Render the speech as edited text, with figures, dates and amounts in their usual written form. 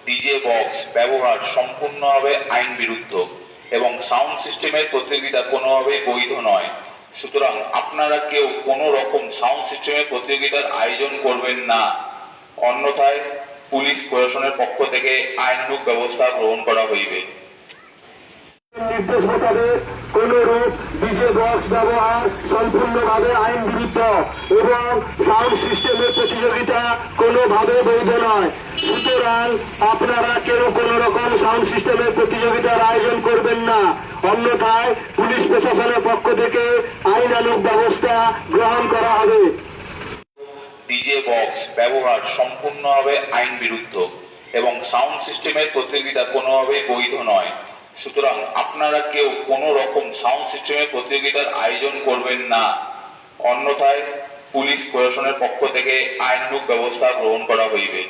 DJ box ব্যবহার সম্পূর্ণভাবে আইন বিরুদ্ধ এবং সাউন্ড সিস্টেমের প্রতিযোগিতা কোনোভাবেই বৈধ নয়। সুতরাং আপনারা কেউ কোনো রকম সাউন্ড সিস্টেমের প্রতিযোগিতার আয়োজন করবেন না, অন্যথায় পুলিশ প্রশাসনের পক্ষ থেকে আইনানুগ ব্যবস্থা গ্রহণ করা হইবে। নির্দেশ মোতাবেক কোন রূপ ডিজে বক্স ব্যবহার সম্পূর্ণভাবে আইন বিরুদ্ধ এবং সাউন্ড সিস্টেমের প্রতিযোগিতা কোনোভাবে বৈধ নয়। সুতরাং আপনারা কেউ কোন রকম সাউন্ড সিস্টেমের প্রতিযোগিতার আয়োজন করবেন না, অন্যথায় পুলিশ প্রশাসনের পক্ষ থেকে আইনানুগ ব্যবস্থা গ্রহণ করা হবে। ডিজে বক্স ব্যবহার সম্পূর্ণভাবে আইন বিরুদ্ধ এবং সাউন্ড সিস্টেমের প্রতিযোগিতা কোনোভাবেই বৈধ নয়। সুতরাং আপনারা কেউ কোনো রকম সাউন্ড সিস্টেমের প্রতিযোগিতার আয়োজন করবেন না, অন্যথায় পুলিশ প্রশাসনের পক্ষ থেকে আইনানুগ ব্যবস্থা গ্রহণ করা হইবে।